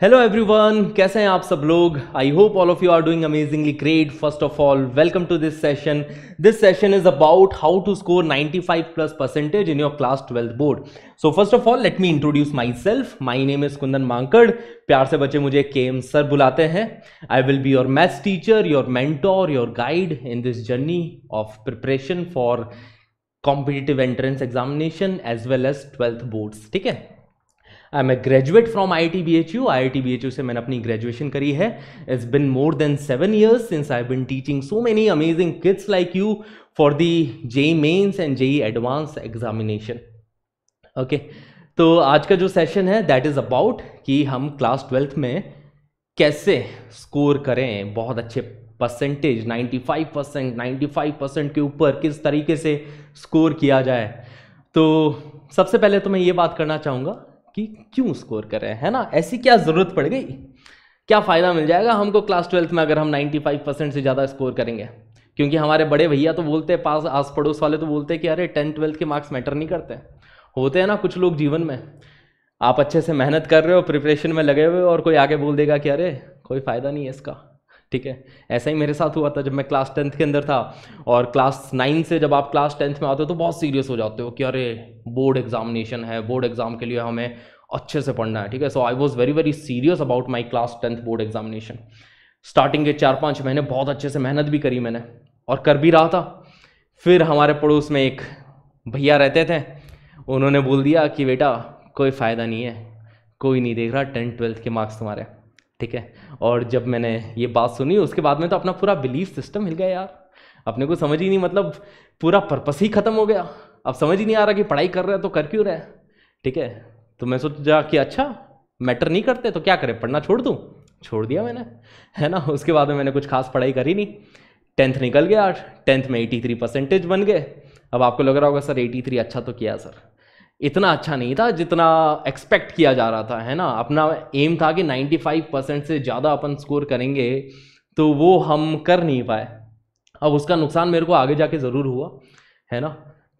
Hello everyone, कैसे हैं आप सब लोग। I hope all of you are doing amazingly great. First of all welcome to this session. This session is about how to score 95 plus percentage in your class 12th board. So first of all let me introduce my self. My name is Kundan Mankad. प्यार से बच्चे मुझे KM sir बुलाते हैं। I will be your maths teacher, your mentor, your guide in this journey of preparation for competitive entrance examination as well as 12th boards. ठीक है। I am a graduate from IIT BHU। IIT BHU से मैंने अपनी graduation करी है। It's been more than 7 years since I been teaching so many amazing kids like you for the JEE mains and JEE advance examination. Okay, तो आज का जो session है दैट इज अबाउट कि हम क्लास 12th में कैसे स्कोर करें बहुत अच्छे परसेंटेज, 95% के ऊपर किस तरीके से स्कोर किया जाए। तो सबसे पहले तो मैं ये बात करना चाहूँगा कि क्यों स्कोर करें, है ना। ऐसी क्या ज़रूरत पड़ गई, क्या फ़ायदा मिल जाएगा हमको क्लास 12th में अगर हम 95% से ज़्यादा स्कोर करेंगे। क्योंकि हमारे बड़े भैया तो बोलते हैं, पास आस पड़ोस वाले तो बोलते हैं कि अरे 10th-12th के मार्क्स मैटर नहीं करते। होते हैं ना कुछ लोग जीवन में, आप अच्छे से मेहनत कर रहे हो, प्रिपरेशन में लगे हुए हो और कोई आगे बोल देगा कि अरे कोई फ़ायदा नहीं है इसका। ठीक है, ऐसा ही मेरे साथ हुआ था जब मैं क्लास 10th के अंदर था। और क्लास 9 से जब आप क्लास 10th में आते हो तो बहुत सीरियस हो जाते हो कि अरे बोर्ड एग्जामिनेशन है, बोर्ड एग्जाम के लिए हमें अच्छे से पढ़ना है। ठीक है, so I was very very serious about my class 10th board examination. Starting के 4-5 महीने बहुत अच्छे से मेहनत भी करी मैंने और कर भी रहा था। फिर हमारे पड़ोस में एक भैया रहते थे, उन्होंने बोल दिया कि बेटा कोई फ़ायदा नहीं है, कोई नहीं देख रहा 10th-12th के मार्क्स तुम्हारे। ठीक है, और जब मैंने ये बात सुनी उसके बाद में तो अपना पूरा बिलीफ सिस्टम हिल गया यार। अपने को समझ ही नहीं, मतलब पूरा पर्पस ही खत्म हो गया। अब समझ ही नहीं आ रहा कि पढ़ाई कर रहे हैं तो कर क्यों रहे हैं। ठीक है, तो मैं सोचा कि अच्छा मैटर नहीं करते तो क्या करें, पढ़ना छोड़ दूँ। छोड़ दिया मैंने, है ना। उसके बाद में मैंने कुछ खास पढ़ाई करी नहीं। 10th निकल गया, 10th में 83% बन गए। अब आपको लग रहा होगा सर 83 अच्छा तो किया सर। इतना अच्छा नहीं था जितना एक्सपेक्ट किया जा रहा था, है ना। अपना एम था कि 95% से ज़्यादा अपन स्कोर करेंगे, तो वो हम कर नहीं पाए। अब उसका नुकसान मेरे को आगे जाके ज़रूर हुआ, है ना।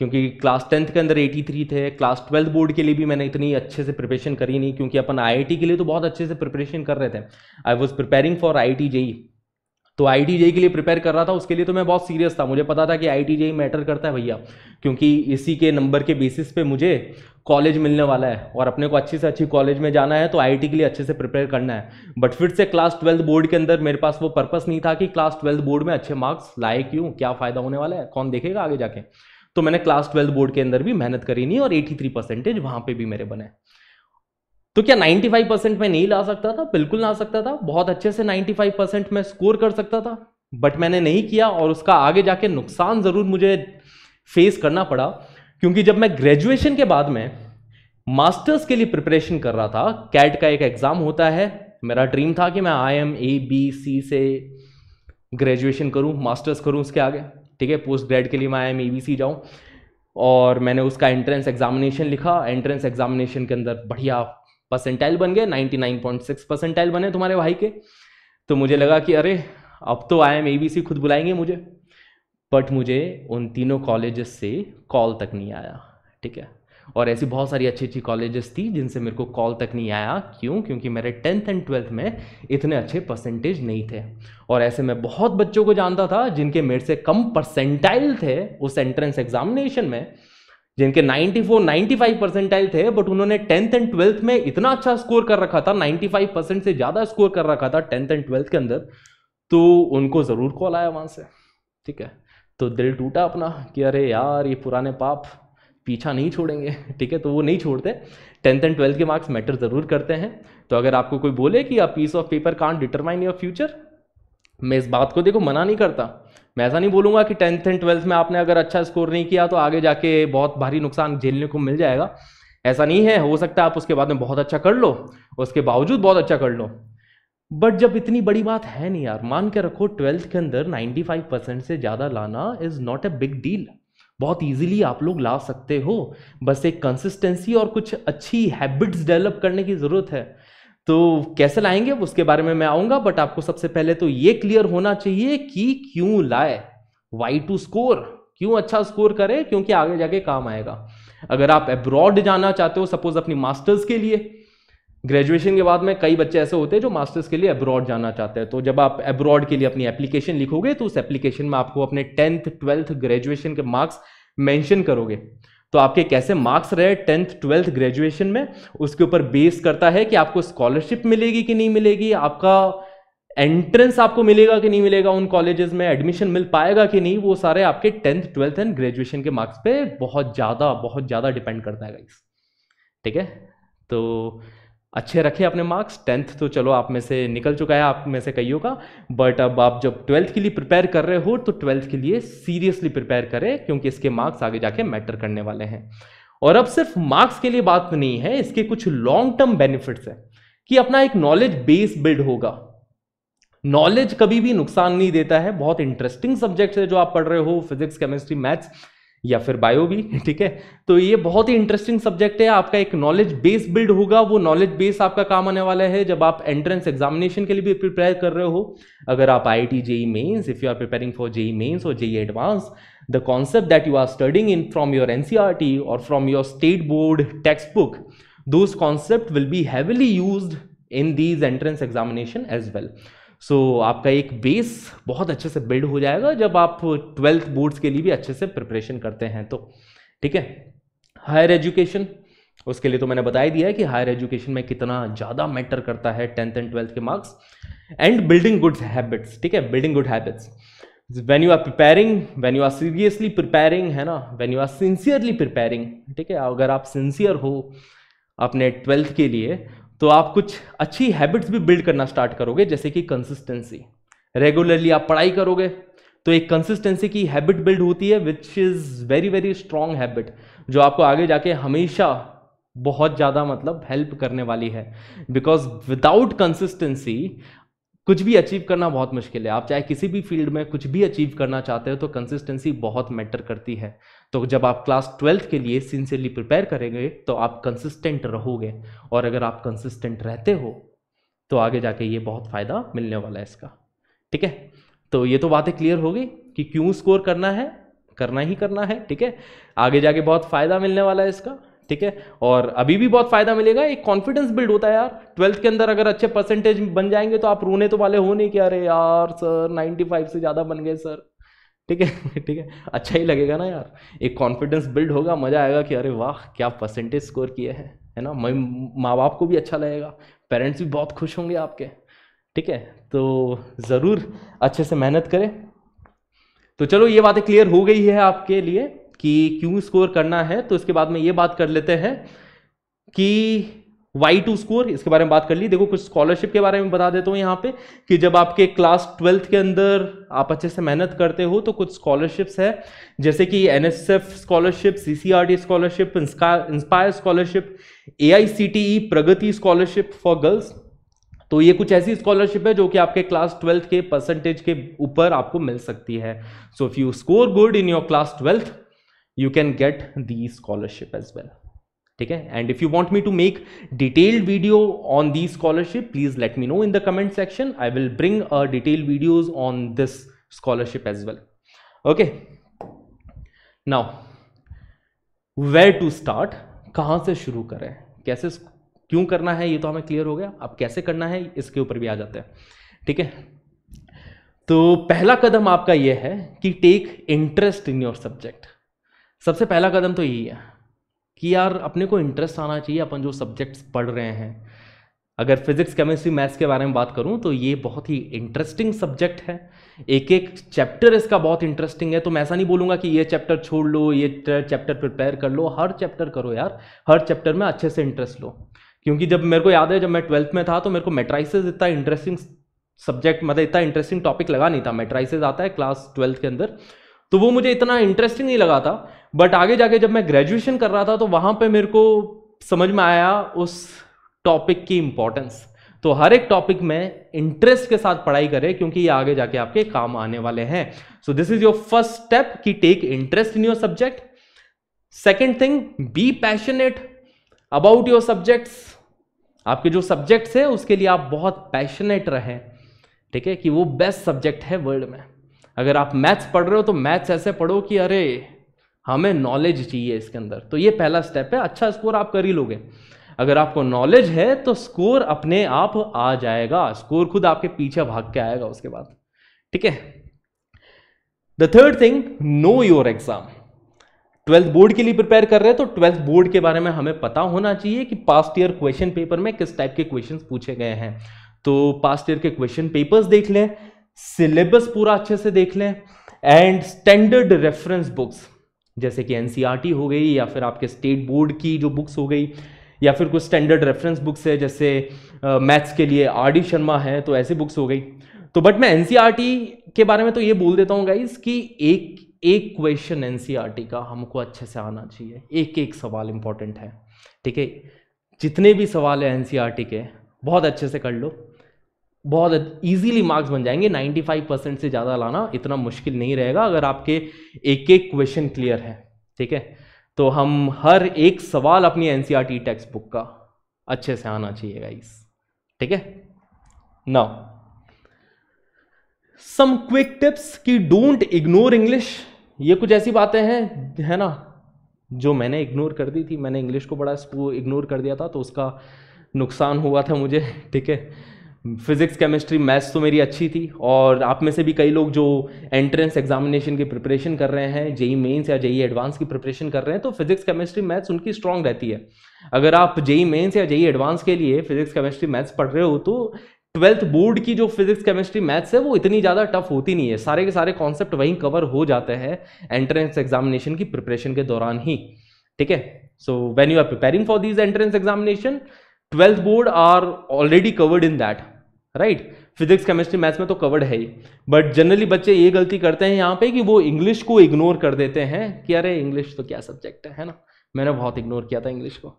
क्योंकि क्लास 10th के अंदर 83 थे। क्लास 12th बोर्ड के लिए भी मैंने इतनी अच्छे से प्रिपरेशन करी नहीं, क्योंकि अपन IIT के लिए तो बहुत अच्छे से प्रिपरेशन कर रहे थे। I was preparing for IIT JEE। तो IIT JEE के लिए प्रिपेयर कर रहा था, उसके लिए तो मैं बहुत सीरियस था। मुझे पता था कि IIT JEE मैटर करता है भैया, क्योंकि इसी के नंबर के बेसिस पे मुझे कॉलेज मिलने वाला है और अपने को अच्छी से अच्छी कॉलेज में जाना है, तो IIT के लिए अच्छे से प्रिपेयर करना है। बट फिर से क्लास 12th बोर्ड के अंदर मेरे पास वो पर्पस नहीं था कि क्लास 12th बोर्ड में अच्छे मार्क्स लाए क्यों, क्या फ़ायदा होने वाला है, कौन देखेगा आगे जाके। तो मैंने क्लास 12th बोर्ड के अंदर भी मेहनत करी नहीं और 83% वहाँ पर भी मेरे बने। तो क्या 95% में नहीं ला सकता था? बिल्कुल ला सकता था, बहुत अच्छे से 95% में स्कोर कर सकता था। बट मैंने नहीं किया और उसका आगे जाके नुकसान जरूर मुझे फेस करना पड़ा। क्योंकि जब मैं ग्रेजुएशन के बाद में मास्टर्स के लिए प्रिपरेशन कर रहा था, कैट का एक एग्जाम होता है, मेरा ड्रीम था कि मैं IIM-ABC से ग्रेजुएशन करूं, मास्टर्स करूं उसके आगे। ठीक है, पोस्ट ग्रेड के लिए मैं IIM-ABC जाऊं। और मैंने उसका एंट्रेंस एग्जामिनेशन लिखा। एंट्रेंस एग्जामिनेशन के अंदर बढ़िया परसेंटाइल बन गए, 99.6 परसेंटाइल बने तुम्हारे भाई के। तो मुझे लगा कि अरे अब तो IIM-ABC खुद बुलाएंगे मुझे। बट मुझे उन तीनों कॉलेजेस से कॉल तक नहीं आया। ठीक है, और ऐसी बहुत सारी अच्छी अच्छी कॉलेजेस थी जिनसे मेरे को कॉल तक नहीं आया। क्यों? क्योंकि मेरे 10th एंड 12th में इतने अच्छे परसेंटेज नहीं थे। और ऐसे मैं बहुत बच्चों को जानता था जिनके मेरे से कम परसेंटाइल थे उस एंट्रेंस एग्जामिनेशन में, जिनके 94-95 परसेंटाइल थे, बट उन्होंने 10th एंड 12th में इतना अच्छा स्कोर कर रखा था, 95% से ज़्यादा स्कोर कर रखा था 10th एंड 12th के अंदर। तो उनको ज़रूर कॉल आया वहाँ से। ठीक है, तो दिल टूटा अपना कि अरे यार ये पुराने पाप पीछा नहीं छोड़ेंगे। ठीक है, तो वो नहीं छोड़ते। 10th एंड 12th के मार्क्स मैटर ज़रूर करते हैं। तो अगर आपको कोई बोले कि a piece of paper can't determine your future, मैं इस बात को देखो मना नहीं करता। मैं ऐसा नहीं बोलूँगा कि 10th एंड 12th में आपने अगर अच्छा स्कोर नहीं किया तो आगे जाके बहुत भारी नुकसान झेलने को मिल जाएगा। ऐसा नहीं है, हो सकता है आप उसके बाद में बहुत अच्छा कर लो, उसके बावजूद बहुत अच्छा कर लो। बट जब इतनी बड़ी बात है नहीं यार, मान के रखो 12th के अंदर 95% से ज़्यादा लाना is not a big deal. बहुत इजीली आप लोग ला सकते हो, बस एक कंसिस्टेंसी और कुछ अच्छी हैबिट्स डेवलप करने की ज़रूरत है। तो कैसे लाएंगे उसके बारे में मैं आऊँगा, बट आपको सबसे पहले तो ये क्लियर होना चाहिए कि क्यों लाए, वाई टू स्कोर, क्यों अच्छा स्कोर करे, क्योंकि आगे जाके काम आएगा। अगर आप अब्रॉड जाना चाहते हो, सपोज अपनी मास्टर्स के लिए, ग्रेजुएशन के बाद में कई बच्चे ऐसे होते हैं जो मास्टर्स के लिए अब्रॉड जाना चाहते हैं, तो जब आप अब्रॉड के लिए अपनी एप्लीकेशन लिखोगे तो उस एप्लीकेशन में आपको अपने 10th 12th ग्रेजुएशन के मार्क्स मेंशन करोगे। तो आपके कैसे मार्क्स रहे 10th 12th ग्रेजुएशन में, उसके ऊपर बेस करता है कि आपको स्कॉलरशिप मिलेगी कि नहीं मिलेगी, आपका एंट्रेंस आपको मिलेगा कि नहीं मिलेगा, उन कॉलेजेस में एडमिशन मिल पाएगा कि नहीं, वो सारे आपके 10th 12th एंड ग्रेजुएशन के मार्क्स पे बहुत ज़्यादा डिपेंड करता है गाइस। ठीक है, तो अच्छे रखे अपने मार्क्स। 10th तो चलो आप में से निकल चुका है, आप में से कईयों का, बट अब आप जब 12th के लिए प्रिपेयर कर रहे हो तो 12th के लिए सीरियसली प्रिपेयर करें, क्योंकि इसके मार्क्स आगे जाके मैटर करने वाले हैं। और अब सिर्फ मार्क्स के लिए बात नहीं है, इसके कुछ लॉन्ग टर्म बेनिफिट्स है कि अपना एक नॉलेज बेस बिल्ड होगा। नॉलेज कभी भी नुकसान नहीं देता है। बहुत इंटरेस्टिंग सब्जेक्ट है जो आप पढ़ रहे हो, फिजिक्स, केमिस्ट्री, मैथ्स या फिर बायो भी, ठीक है, तो ये बहुत ही इंटरेस्टिंग सब्जेक्ट है। आपका एक नॉलेज बेस बिल्ड होगा, वो नॉलेज बेस आपका काम आने वाला है जब आप एंट्रेंस एग्जामिनेशन के लिए भी प्रिपेयर कर रहे हो। अगर आप IIT JEE mains, if you are preparing for JEE mains और JEE advance, the concept that you are studying in from your NCERT और from your state board text book, those concept will be heavily used in these entrance examination as well. So आपका एक base बहुत अच्छे से build हो जाएगा जब आप 12th बोर्ड्स के लिए भी अच्छे से प्रिपरेशन करते हैं तो। ठीक है, हायर एजुकेशन, उसके लिए तो मैंने बता ही दिया है कि हायर एजुकेशन में कितना ज़्यादा मैटर करता है 10th एंड 12th के marks. And building good habits, ठीक है, building good habits when you are preparing, when you are seriously preparing, है ना, when you are sincerely preparing. ठीक है, अगर आप सिंसियर हो अपने 12th के लिए तो आप कुछ अच्छी हैबिट्स भी बिल्ड करना स्टार्ट करोगे, जैसे कि कंसिस्टेंसी। रेगुलरली आप पढ़ाई करोगे तो एक कंसिस्टेंसी की हैबिट बिल्ड होती है, which is very very strong habit, जो आपको आगे जाके हमेशा बहुत ज़्यादा मतलब हेल्प करने वाली है। बिकॉज विदाउट कंसिस्टेंसी कुछ भी अचीव करना बहुत मुश्किल है। आप चाहे किसी भी फील्ड में कुछ भी अचीव करना चाहते हो तो कंसिस्टेंसी बहुत मैटर करती है। तो जब आप क्लास 12th के लिए सिंसियरली प्रिपेयर करेंगे तो आप कंसिस्टेंट रहोगे, और अगर आप कंसिस्टेंट रहते हो तो आगे जाके ये बहुत फ़ायदा मिलने वाला है इसका। ठीक है, तो ये तो बातें क्लियर हो गई कि क्यों स्कोर करना है, करना ही करना है। ठीक है, आगे जाके बहुत फ़ायदा मिलने वाला है इसका। ठीक है, और अभी भी बहुत फायदा मिलेगा, एक कॉन्फिडेंस बिल्ड होता है यार 12th के अंदर। अगर अच्छे परसेंटेज बन जाएंगे तो आप रोने तो वाले हो नहीं कि अरे यार सर 95 से ज़्यादा बन गए सर। ठीक है, ठीक है, अच्छा ही लगेगा ना यार, एक कॉन्फिडेंस बिल्ड होगा, मज़ा आएगा कि अरे वाह क्या परसेंटेज स्कोर किए हैं, है ना। माँ बाप को भी अच्छा लगेगा, पेरेंट्स भी बहुत खुश होंगे आपके। ठीक है, तो ज़रूर अच्छे से मेहनत करें। तो चलो ये बातें क्लियर हो गई है आपके लिए कि क्यों स्कोर करना है। तो इसके बाद में ये बात कर लेते हैं कि वाई टू स्कोर, इसके बारे में बात कर ली। देखो कुछ स्कॉलरशिप के बारे में बता देता हूँ यहाँ पे कि जब आपके क्लास 12th के अंदर आप अच्छे से मेहनत करते हो तो कुछ स्कॉलरशिप्स है, जैसे कि NSF scholarship, CCRT scholarship, inspire scholarship, AICTE Pragati scholarship for girls. तो ये कुछ ऐसी स्कॉलरशिप है जो कि आपके क्लास 12th के परसेंटेज के ऊपर आपको मिल सकती है। So if you score good in your class 12th you can get the scholarship as well. ठीक है, and if you want me to make detailed video on the scholarship, please let me know in the comment section. I will bring detailed videos on this scholarship as well. Okay, now where to start, कहाँ से शुरू करें, कैसे क्यों करना है, ये तो हमें क्लियर हो गया। अब कैसे करना है इसके ऊपर भी आ जाते हैं। ठीक है, तो पहला कदम आपका यह है कि take interest in your subject. सबसे पहला कदम तो यही है कि यार अपने को इंटरेस्ट आना चाहिए अपन जो सब्जेक्ट्स पढ़ रहे हैं। अगर फिजिक्स, केमिस्ट्री, मैथ्स के बारे में बात करूं तो ये बहुत ही इंटरेस्टिंग सब्जेक्ट है। एक एक चैप्टर इसका बहुत इंटरेस्टिंग है। तो मैं ऐसा नहीं बोलूँगा कि ये चैप्टर छोड़ लो, ये चैप्टर प्रिपेयर कर लो, हर चैप्टर करो यार, हर चैप्टर में अच्छे से इंटरेस्ट लो। क्योंकि जब मेरे को याद है जब मैं 12th में था तो मेरे को मैट्राइसिस इतना इंटरेस्टिंग सब्जेक्ट, मतलब इतना इंटरेस्टिंग टॉपिक लगा नहीं था। मैट्राइसिस आता है क्लास 12th के अंदर, तो वो मुझे इतना इंटरेस्टिंग नहीं लगा था। बट आगे जाके जब मैं ग्रेजुएशन कर रहा था तो वहाँ पे मेरे को समझ में आया उस टॉपिक की इंपॉर्टेंस। तो हर एक टॉपिक में इंटरेस्ट के साथ पढ़ाई करें, क्योंकि ये आगे जाके आपके काम आने वाले हैं। So this is your first step कि take interest in your subject. Second thing, be passionate about your subjects. आपके जो सब्जेक्ट्स है उसके लिए आप बहुत पैशनेट रहें। ठीक है, कि वो बेस्ट सब्जेक्ट है वर्ल्ड में। अगर आप मैथ्स पढ़ रहे हो तो मैथ्स ऐसे पढ़ो कि अरे हमें नॉलेज चाहिए इसके अंदर। तो ये पहला स्टेप है, अच्छा स्कोर आप कर ही लोगे। अगर आपको नॉलेज है तो स्कोर अपने आप आ जाएगा, स्कोर खुद आपके पीछे भाग के आएगा उसके बाद, ठीक है। The third thing, know your exam. 12th board के लिए प्रिपेयर कर रहे हैं तो 12th बोर्ड के बारे में हमें पता होना चाहिए कि पास्ट ईयर क्वेश्चन पेपर में किस टाइप के क्वेश्चंस पूछे गए हैं। तो पास्ट ईयर के क्वेश्चन पेपर्स देख लें, सिलेबस पूरा अच्छे से देख लें, एंड स्टैंडर्ड रेफरेंस बुक्स जैसे कि एनसीईआरटी हो गई, या फिर आपके स्टेट बोर्ड की जो बुक्स हो गई, या फिर कुछ स्टैंडर्ड रेफरेंस बुक्स है जैसे मैथ्स के लिए आर डी शर्मा है, तो ऐसी बुक्स हो गई। तो बट मैं एनसीईआरटी के बारे में तो ये बोल देता हूँ गाइस कि एक क्वेश्चन एनसीईआरटी का हमको अच्छे से आना चाहिए, एक एक सवाल इंपॉर्टेंट है, ठीक है। जितने भी सवाल है एनसीईआरटी के बहुत अच्छे से कर लो, बहुत इजीली मार्क्स बन जाएंगे। 95% से ज़्यादा लाना इतना मुश्किल नहीं रहेगा अगर आपके एक एक क्वेश्चन क्लियर है, ठीक है। तो हम हर एक सवाल अपनी एनसीईआरटी टेक्स्ट बुक का अच्छे से आना चाहिए गाइस, ठीक है। नाउ सम क्विक टिप्स कि डोंट इग्नोर इंग्लिश। ये कुछ ऐसी बातें हैं, है ना, जो मैंने इग्नोर कर दी थी। मैंने इंग्लिश को बड़ा इग्नोर कर दिया था, तो उसका नुकसान हुआ था मुझे, ठीक है। फिजिक्स केमिस्ट्री मैथ्स तो मेरी अच्छी थी, और आप में से भी कई लोग जो एंट्रेंस एग्जामिनेशन की प्रिपरेशन कर रहे हैं, जेई मेंस या जेई एडवांस की प्रिपरेशन कर रहे हैं, तो फिजिक्स केमिस्ट्री मैथ्स उनकी स्ट्रांग रहती है। अगर आप जेई मेंस या जेई एडवांस के लिए फिजिक्स केमिस्ट्री मैथ्स पढ़ रहे हो तो 12th बोर्ड की जो फिजिक्स केमिस्ट्री मैथ्स है वो इतनी ज़्यादा टफ होती नहीं है, सारे के सारे कॉन्सेप्ट वहीं कवर हो जाते हैं एंट्रेंस एग्जामिनेशन की प्रिपरेशन के दौरान ही, ठीक है। So when you are preparing for these entrance examination, 12th board are already covered in that, right. Physics chemistry maths में तो कवर्ड है ही, बट जनरली बच्चे ये गलती करते हैं यहाँ पे कि वो इंग्लिश को इग्नोर कर देते हैं कि अरे इंग्लिश तो क्या सब्जेक्ट है ना। मैंने बहुत इग्नोर किया था इंग्लिश को,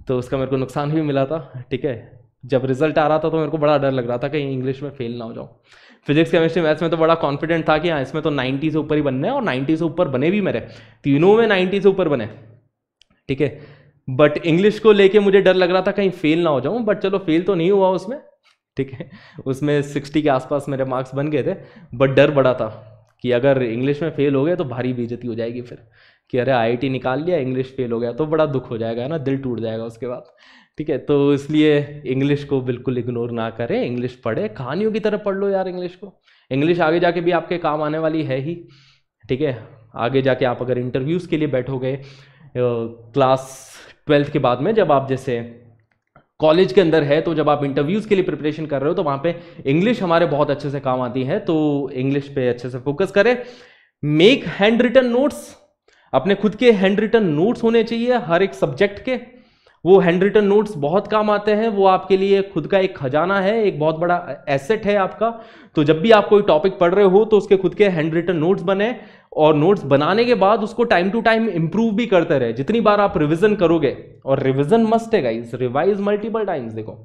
तो उसका मेरे को नुकसान भी मिला था, ठीक है। जब रिजल्ट आ रहा था तो मेरे को बड़ा डर लग रहा था कहीं इंग्लिश में फेल ना हो जाऊँ। फिजिक्स केमिस्ट्री मैथ्स में तो बड़ा कॉन्फिडेंट था कि हाँ इसमें तो 90 से ऊपर ही बनने हैं, और 90 से ऊपर बने भी, मेरे तीनों में 90 से ऊपर बने, ठीक है। बट इंग्लिश को लेके मुझे डर लग रहा था कहीं फेल ना हो जाऊँ, बट चलो फेल तो नहीं हुआ उसमें, ठीक है। उसमें 60 के आसपास मेरे मार्क्स बन गए थे, बट डर बड़ा था कि अगर इंग्लिश में फेल हो गए तो भारी बेइज्जती हो जाएगी फिर, कि अरे आईआईटी निकाल लिया, इंग्लिश फेल हो गया, तो बड़ा दुख हो जाएगा, है ना, दिल टूट जाएगा उसके बाद, ठीक है। तो इसलिए इंग्लिश को बिल्कुल इग्नोर ना करें, इंग्लिश पढ़े, कहानियों की तरह पढ़ लो यार इंग्लिश को। इंग्लिश आगे जाके भी आपके काम आने वाली है ही, ठीक है। आगे जाके आप अगर इंटरव्यूज़ के लिए बैठोगे क्लास 12th के बाद में, जब आप जैसे कॉलेज के अंदर है, तो जब आप इंटरव्यूज़ के लिए प्रिपरेशन कर रहे हो तो वहाँ पे इंग्लिश हमारे बहुत अच्छे से काम आती है, तो इंग्लिश पे अच्छे से फोकस करें। मेक हैंड रिटन नोट्स, अपने खुद के हैंड रिटन नोट्स होने चाहिए हर एक सब्जेक्ट के। वो हैंड रिटन नोट्स बहुत काम आते हैं, वो आपके लिए खुद का एक खजाना है, एक बहुत बड़ा एसेट है आपका। तो जब भी आप कोई टॉपिक पढ़ रहे हो तो उसके खुद के हैंड रिटन नोट्स बने, और नोट्स बनाने के बाद उसको टाइम टू टाइम इंप्रूव भी करते रहे। जितनी बार आप रिवीजन करोगे, और रिवीजन मस्ट है गाइस, रिवाइज मल्टीपल टाइम्स। देखो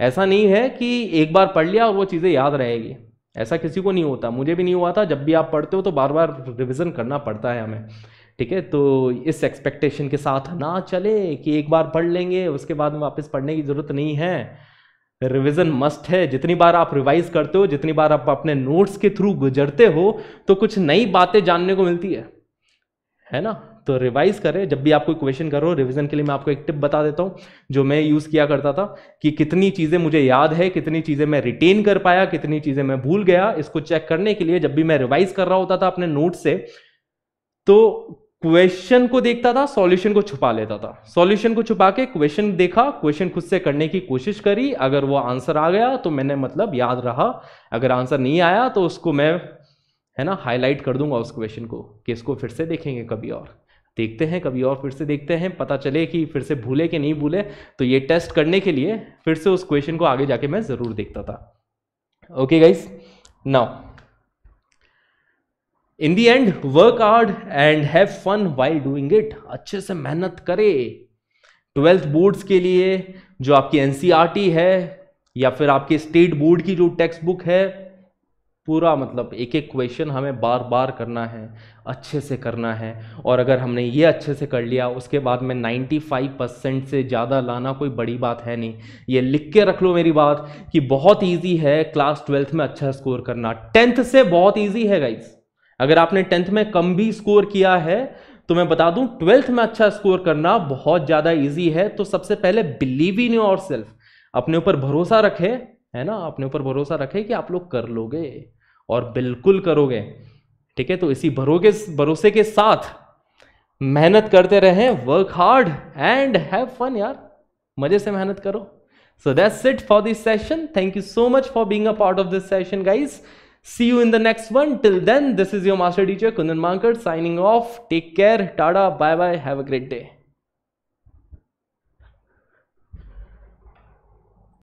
ऐसा नहीं है कि एक बार पढ़ लिया और वो चीज़ें याद रहेगी, ऐसा किसी को नहीं होता, मुझे भी नहीं हुआ था। जब भी आप पढ़ते हो तो बार बार रिविजन करना पड़ता है हमें, ठीक है। तो इस एक्सपेक्टेशन के साथ ना चले कि एक बार पढ़ लेंगे उसके बाद में वापस पढ़ने की जरूरत नहीं है। रिवीजन मस्ट है। जितनी बार आप रिवाइज करते हो, जितनी बार आप अपने नोट्स के थ्रू गुजरते हो, तो कुछ नई बातें जानने को मिलती है ना। तो रिवाइज करें। जब भी आप कोई क्वेश्चन करो रिवीजन के लिए, मैं आपको एक टिप बता देता हूं जो मैं यूज किया करता था, कि कितनी चीजें मुझे याद है, कितनी चीजें मैं रिटेन कर पाया, कितनी चीजें मैं भूल गया। इसको चेक करने के लिए जब भी मैं रिवाइज कर रहा होता था अपने नोट से, तो क्वेश्चन को देखता था, सॉल्यूशन को छुपा लेता था। सॉल्यूशन को छुपा के क्वेश्चन देखा, क्वेश्चन खुद से करने की कोशिश करी। अगर वो आंसर आ गया तो मैंने मतलब याद रहा, अगर आंसर नहीं आया तो उसको मैं, है ना, हाईलाइट कर दूंगा उस क्वेश्चन को, कि इसको फिर से देखेंगे, कभी और देखते हैं, कभी और फिर से देखते हैं, पता चले कि फिर से भूले कि नहीं भूले। तो ये टेस्ट करने के लिए फिर से उस क्वेश्चन को आगे जाके मैं जरूर देखता था। Okay guys, now in the end work hard and have fun while doing it. अच्छे से मेहनत करे। 12th बोर्ड्स के लिए जो आपकी एनसीईआरटी है या फिर आपके स्टेट बोर्ड की जो टेक्स्ट बुक है, पूरा मतलब एक एक क्वेश्चन हमें बार बार करना है, अच्छे से करना है। और अगर हमने ये अच्छे से कर लिया, उसके बाद में 95% से ज़्यादा लाना कोई बड़ी बात है नहीं। ये लिख के रख लो मेरी बात, कि बहुत ईजी है क्लास 12th में अच्छा स्कोर करना। 10th से बहुत ईजी है गाइस। अगर आपने 10th में कम भी स्कोर किया है तो मैं बता दूं 12th में अच्छा स्कोर करना बहुत ज़्यादा इजी है। तो सबसे पहले बिलीव इन योर सेल्फ, अपने ऊपर भरोसा रखे, है ना, अपने ऊपर भरोसा रखे कि आप लोग कर लोगे और बिल्कुल करोगे, ठीक है। तो इसी भरोसे के साथ मेहनत करते रहें, work hard and have fun यार, मजे से मेहनत करो। So that's it for this session. Thank you so much for being a part of this session, guys. See you in the next one. Till then, this is your master teacher Kundan Mankad signing off. Take care. Tada. Bye bye. Have a great day.